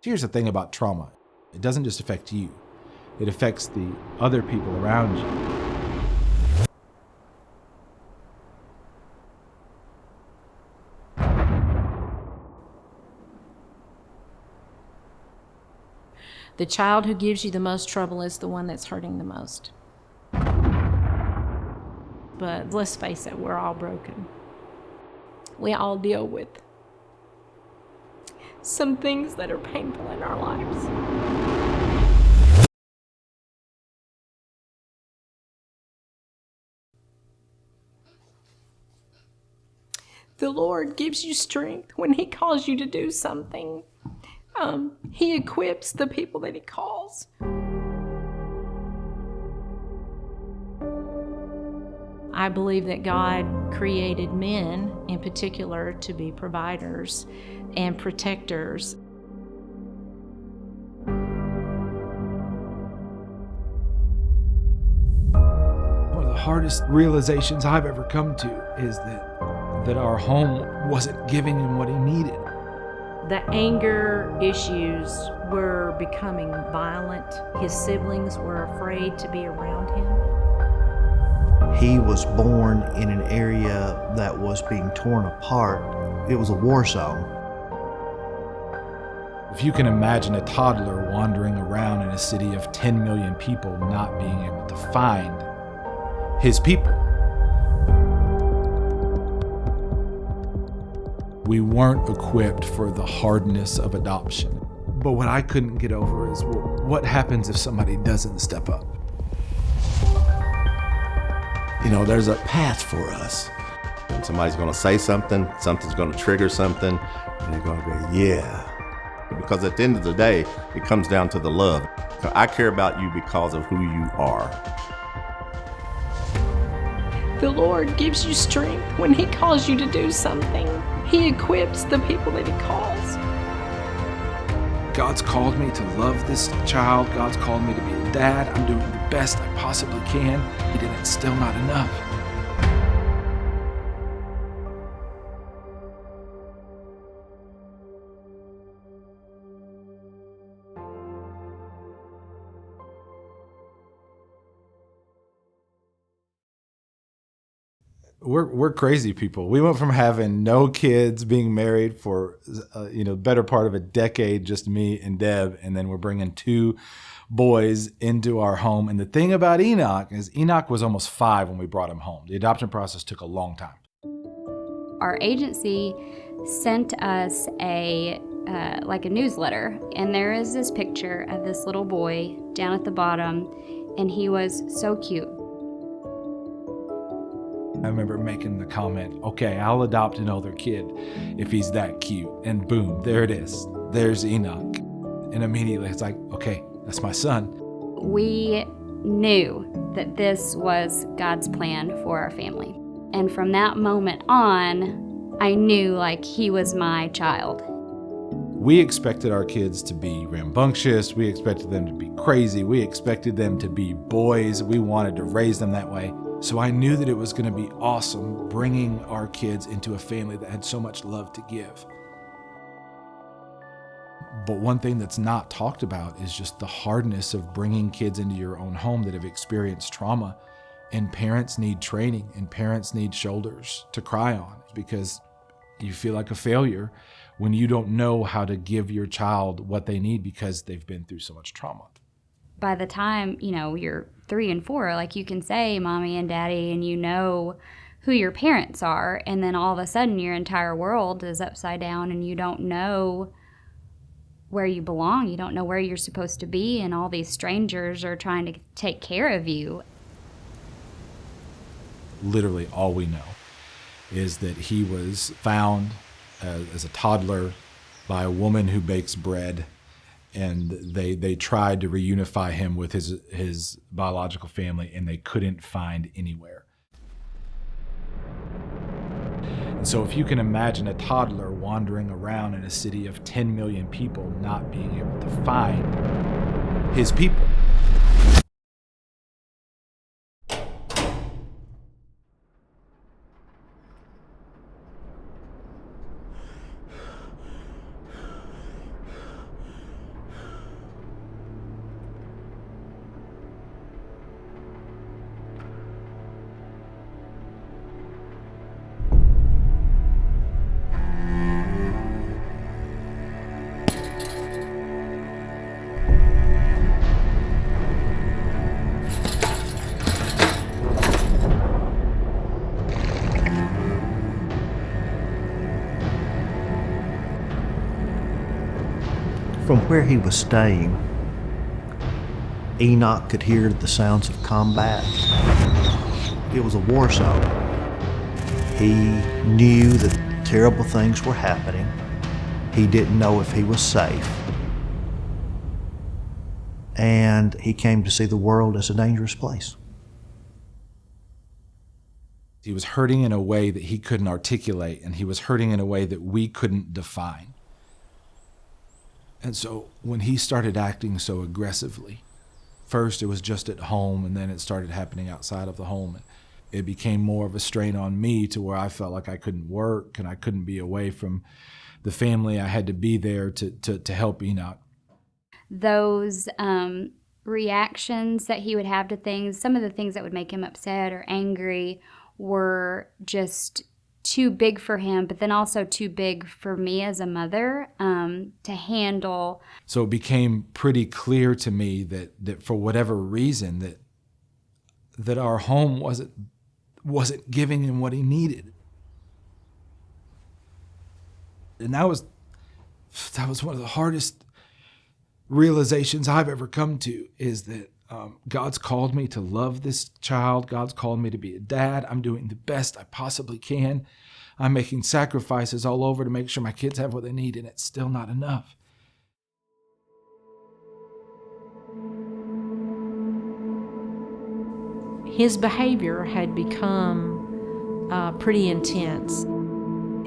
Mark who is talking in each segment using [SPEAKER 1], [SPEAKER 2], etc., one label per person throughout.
[SPEAKER 1] Here's the thing about trauma. It doesn't just affect you. It affects the other people around you.
[SPEAKER 2] The child who gives you the most trouble is the one that's hurting the most. But let's face it, we're all broken. We all deal with some things that are painful in our lives. The Lord gives you strength when He calls you to do something. He equips the people that He calls. I believe that God created men in particular to be providers and protectors.
[SPEAKER 1] One of the hardest realizations I've ever come to is that our home wasn't giving him what he needed.
[SPEAKER 2] The anger issues were becoming violent. His siblings were afraid to be around him.
[SPEAKER 3] He was born in an area that was being torn apart. It was a war zone.
[SPEAKER 1] If you can imagine a toddler wandering around in a city of 10 million people not being able to find his people. We weren't equipped for the hardness of adoption. But what I couldn't get over is, well, what happens if somebody doesn't step up?
[SPEAKER 4] You know, there's a path for us. And somebody's gonna say something, something's gonna trigger something, and they're gonna go, yeah. Because at the end of the day, it comes down to the love. I care about you because of who you are.
[SPEAKER 2] The Lord gives you strength when He calls you to do something. He equips the people that He calls.
[SPEAKER 1] God's called me to love this child. God's called me to be a dad. I'm doing the best I possibly can, and it's still not enough. We're crazy people. We went from having no kids, being married for better part of a decade, just me and Deb, and then we're bringing 2 boys into our home. And the thing about Enoch is Enoch was almost 5 when we brought him home. The adoption process took a long time.
[SPEAKER 5] Our agency sent us a newsletter, and there is this picture of this little boy down at the bottom, and he was so cute.
[SPEAKER 1] I remember making the comment, okay, I'll adopt another kid if he's that cute. And boom, there it is. There's Enoch. And immediately it's like, okay, that's my son.
[SPEAKER 5] We knew that this was God's plan for our family. And from that moment on, I knew he was my child.
[SPEAKER 1] We expected our kids to be rambunctious. We expected them to be crazy. We expected them to be boys. We wanted to raise them that way. So I knew that it was going to be awesome bringing our kids into a family that had so much love to give. But one thing that's not talked about is just the hardness of bringing kids into your own home that have experienced trauma. And parents need training, and parents need shoulders to cry on, because you feel like a failure when you don't know how to give your child what they need because they've been through so much trauma.
[SPEAKER 5] By the time, you're 3 and 4, you can say mommy and daddy, and you know who your parents are, and then all of a sudden your entire world is upside down and you don't know where you belong. You don't know where you're supposed to be, and all these strangers are trying to take care of you.
[SPEAKER 1] Literally all we know is that he was found as a toddler by a woman who bakes bread, and they tried to reunify him with his biological family, and they couldn't find anywhere. And so if you can imagine a toddler wandering around in a city of 10 million people not being able to find his people.
[SPEAKER 3] From where he was staying, Enoch could hear the sounds of combat. It was a war zone. He knew that terrible things were happening. He didn't know if he was safe. And he came to see the world as a dangerous place.
[SPEAKER 1] He was hurting in a way that he couldn't articulate, and he was hurting in a way that we couldn't define. And so when he started acting so aggressively, first it was just at home, and then it started happening outside of the home. It became more of a strain on me to where I felt like I couldn't work and I couldn't be away from the family. I had to be there to help Enoch.
[SPEAKER 5] Those reactions that he would have to things, some of the things that would make him upset or angry were just too big for him, but then also too big for me as a mother to handle.
[SPEAKER 1] So it became pretty clear to me that for whatever reason that our home wasn't giving him what he needed. And that was one of the hardest realizations I've ever come to, is that God's called me to love this child. God's called me to be a dad. I'm doing the best I possibly can. I'm making sacrifices all over to make sure my kids have what they need, and it's still not enough.
[SPEAKER 2] His behavior had become pretty intense.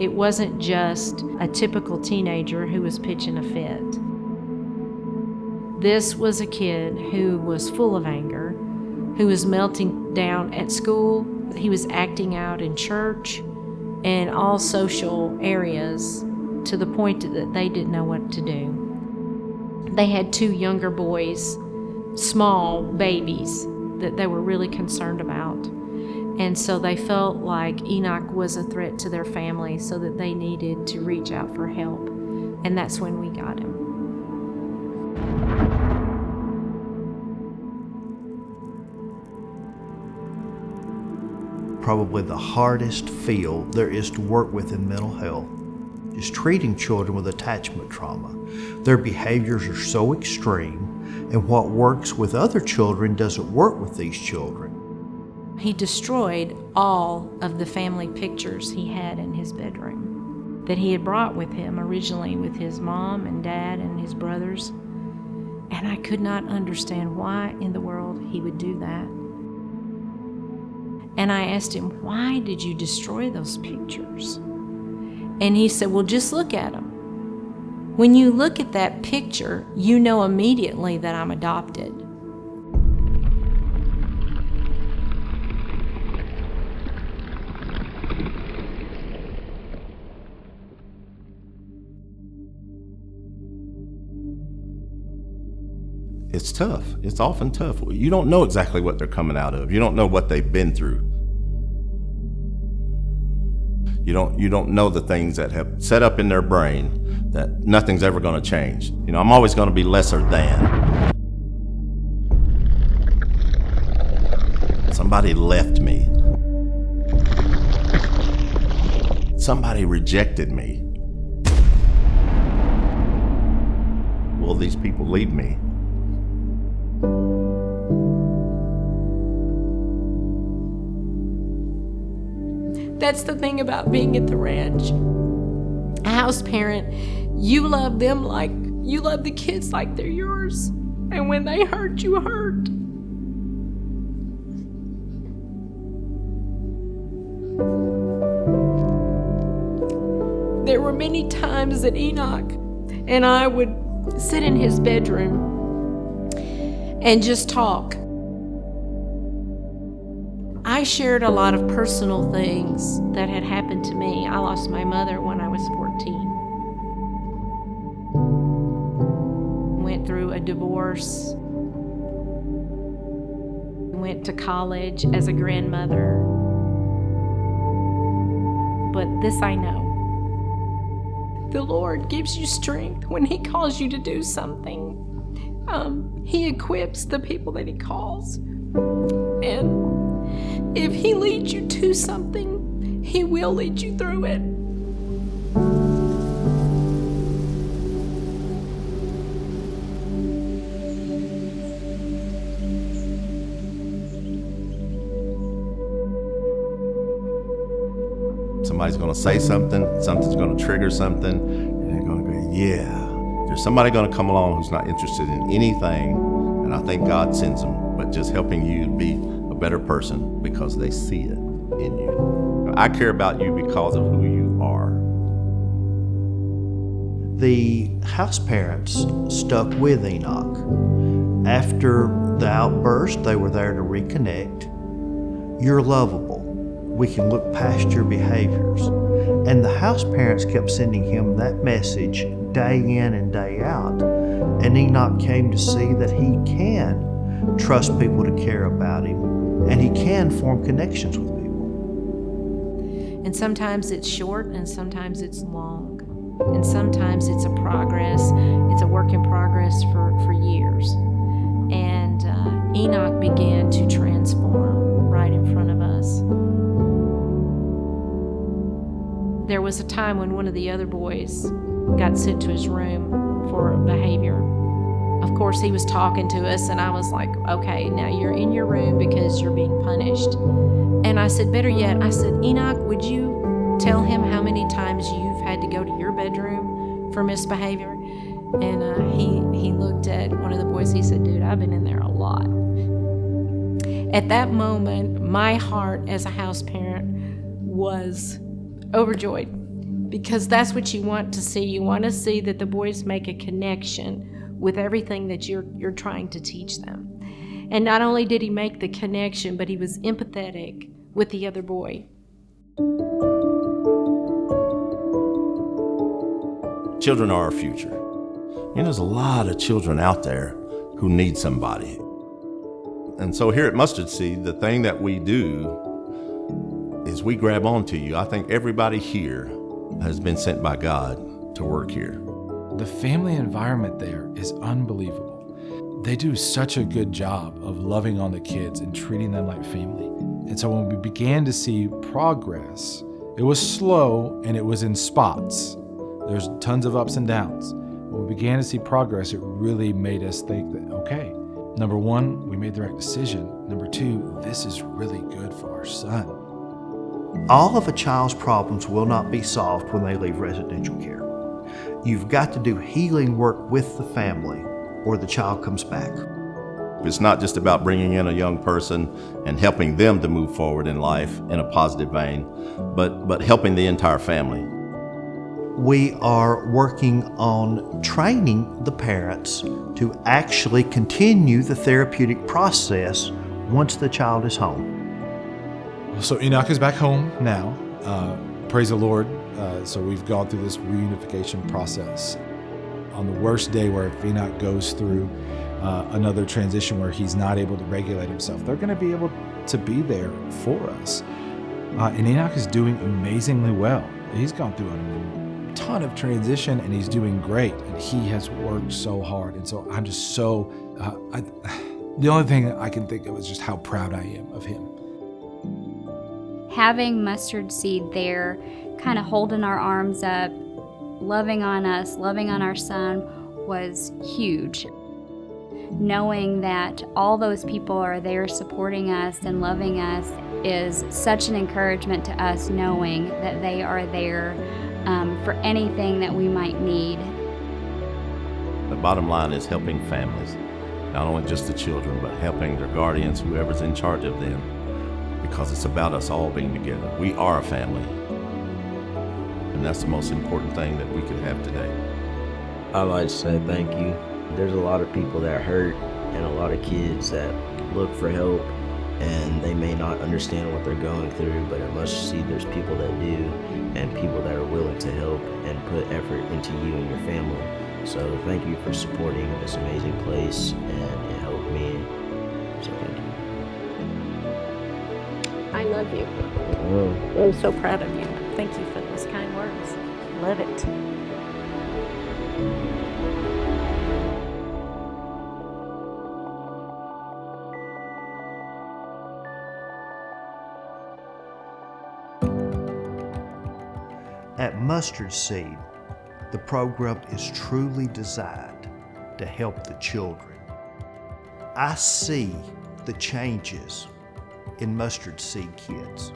[SPEAKER 2] It wasn't just a typical teenager who was pitching a fit. This was a kid who was full of anger, who was melting down at school. He was acting out in church and all social areas to the point that they didn't know what to do. They had 2 younger boys, small babies, that they were really concerned about. And so they felt like Enoch was a threat to their family, so that they needed to reach out for help. And that's when we got him.
[SPEAKER 3] Probably the hardest field there is to work with in mental health is treating children with attachment trauma. Their behaviors are so extreme, and what works with other children doesn't work with these children.
[SPEAKER 2] He destroyed all of the family pictures he had in his bedroom that he had brought with him originally with his mom and dad and his brothers. And I could not understand why in the world he would do that. And I asked him, why did you destroy those pictures? And he said, well, just look at them. When you look at that picture, you know immediately that I'm adopted.
[SPEAKER 4] It's tough. It's often tough. You don't know exactly what they're coming out of. You don't know what they've been through. You don't know the things that have set up in their brain that nothing's ever going to change. I'm always going to be lesser than. Somebody left me. Somebody rejected me. Will these people leave me?
[SPEAKER 2] That's the thing about being at the ranch. A house parent, you love them like you love the kids like they're yours. And when they hurt, you hurt. There were many times that Enoch and I would sit in his bedroom and just talk. I shared a lot of personal things that had happened to me. I lost my mother when I was 14. Went through a divorce. Went to college as a grandmother. But this I know. The Lord gives you strength when He calls you to do something. He equips the people that He calls. And if He leads you to something, He will lead you through it.
[SPEAKER 4] Somebody's going to say something, something's going to trigger something, and they're going to go, yeah. There's somebody going to come along who's not interested in anything, and I think God sends them, but just helping you be a better person because they see it in you. I care about you because of who you are.
[SPEAKER 3] The house parents stuck with Enoch. After the outburst, they were there to reconnect. You're lovable. We can look past your behaviors. And the house parents kept sending him that message day in and day out. And Enoch came to see that he can trust people to care about him, and he can form connections with people.
[SPEAKER 2] And sometimes it's short and sometimes it's long. And sometimes it's a progress, it's a work in progress for years. And Enoch began to transform right in front of us. There was a time when one of the other boys got sent to his room for behavior. Of course, he was talking to us, and I was like, okay, now you're in your room because you're being punished. And I said, better yet, I said, Enoch, would you tell him how many times you've had to go to your bedroom for misbehavior? And he looked at one of the boys. He said, dude, I've been in there a lot. At that moment, my heart as a house parent was overjoyed, because that's what you want to see. You want to see that the boys make a connection with everything that you're trying to teach them. And not only did he make the connection, but he was empathetic with the other boy.
[SPEAKER 4] Children are our future. You know, there's a lot of children out there who need somebody. And so here at Mustard Seed, the thing that we do is we grab onto you. I think everybody here has been sent by God to work here.
[SPEAKER 1] The family environment there is unbelievable. They do such a good job of loving on the kids and treating them like family. And so when we began to see progress, it was slow and it was in spots. There's tons of ups and downs. When we began to see progress, it really made us think that, okay, number one, we made the right decision. Number two, this is really good for our son.
[SPEAKER 3] All of a child's problems will not be solved when they leave residential care. You've got to do healing work with the family, or the child comes back.
[SPEAKER 4] It's not just about bringing in a young person and helping them to move forward in life in a positive vein, but helping the entire family.
[SPEAKER 3] We are working on training the parents to actually continue the therapeutic process once the child is home.
[SPEAKER 1] So Enoch is back home now. Praise the Lord. So we've gone through this reunification process. On the worst day where if Enoch goes through another transition where he's not able to regulate himself, they're going to be able to be there for us. And Enoch is doing amazingly well. He's gone through a ton of transition and he's doing great. And he has worked so hard. And so I'm just so, the only thing I can think of is just how proud I am of him.
[SPEAKER 5] Having Mustard Seed there, kind of holding our arms up, loving on us, loving on our son, was huge. Knowing that all those people are there supporting us and loving us is such an encouragement to us, knowing that they are there for anything that we might need.
[SPEAKER 4] The bottom line is helping families, not only just the children, but helping their guardians, whoever's in charge of them, because it's about us all being together. We are a family, and that's the most important thing that we could have today.
[SPEAKER 6] I'd like to say thank you. There's a lot of people that are hurt and a lot of kids that look for help, and they may not understand what they're going through, but at Mustard Seed there's people that do, and people that are willing to help and put effort into you and your family. So thank you for supporting this amazing place, and it helped me. So thank you.
[SPEAKER 2] I love you. I'm so proud of you. Thank you for those kind words. Love it.
[SPEAKER 3] At Mustard Seed, the program is truly designed to help the children. I see the changes in Mustard Seed kids.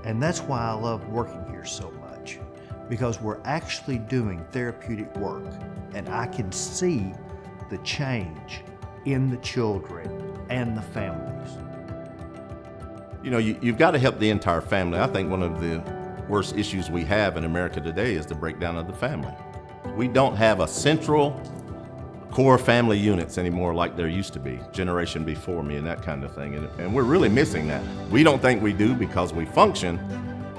[SPEAKER 3] And that's why I love working here so much, because we're actually doing therapeutic work, and I can see the change in the children and the families.
[SPEAKER 4] You know, you've got to help the entire family. I think one of the worst issues we have in America today is the breakdown of the family. We don't have a central core family units anymore like there used to be, generation before me and that kind of thing. And we're really missing that. We don't think we do because we function,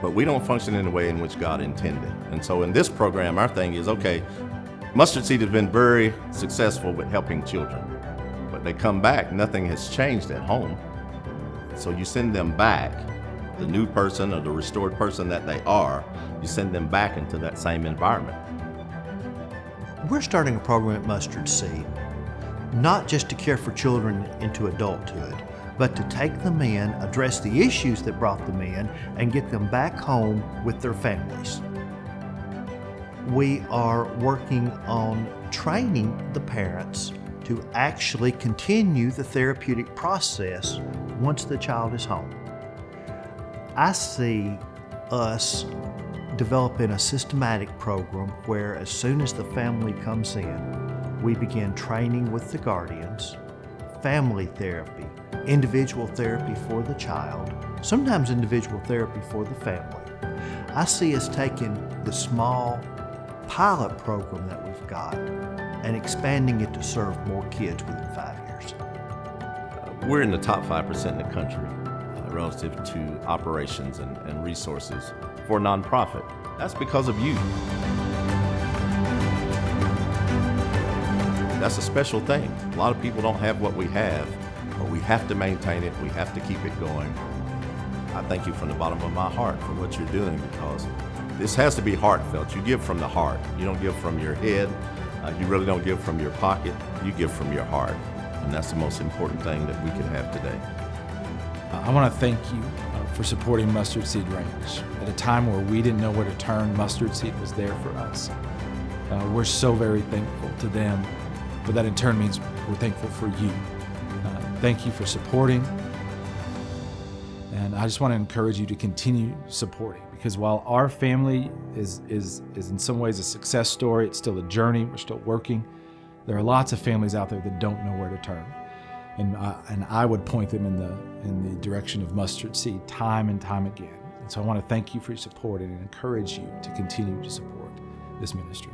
[SPEAKER 4] but we don't function in the way in which God intended. And so in this program, our thing is, okay, Mustard Seed has been very successful with helping children, but they come back, nothing has changed at home. So you send them back, the new person or the restored person that they are, you send them back into that same environment.
[SPEAKER 3] We're starting a program at Mustard Seed, not just to care for children into adulthood, but to take them in, address the issues that brought them in, and get them back home with their families. We are working on training the parents to actually continue the therapeutic process once the child is home. I see us developing a systematic program where as soon as the family comes in, we begin training with the guardians, family therapy, individual therapy for the child, sometimes individual therapy for the family. I see us taking the small pilot program that we've got and expanding it to serve more kids within 5 years.
[SPEAKER 4] We're in the top 5% in the country relative to operations and resources for a nonprofit. That's because of you. That's a special thing. A lot of people don't have what we have, but we have to maintain it. We have to keep it going. I thank you from the bottom of my heart for what you're doing, because this has to be heartfelt. You give from the heart. You don't give from your head. You really don't give from your pocket. You give from your heart. And that's the most important thing that we can have today.
[SPEAKER 1] I want to thank you for supporting Mustard Seed Ranch. At a time where we didn't know where to turn, Mustard Seed was there for us. We're so very thankful to them, but that in turn means we're thankful for you. Thank you for supporting, and I just want to encourage you to continue supporting, because while our family is in some ways a success story, it's still a journey, we're still working. There are lots of families out there that don't know where to turn. And I would point them in the direction of Mustard Seed time and time again. And so I want to thank you for your support and encourage you to continue to support this ministry.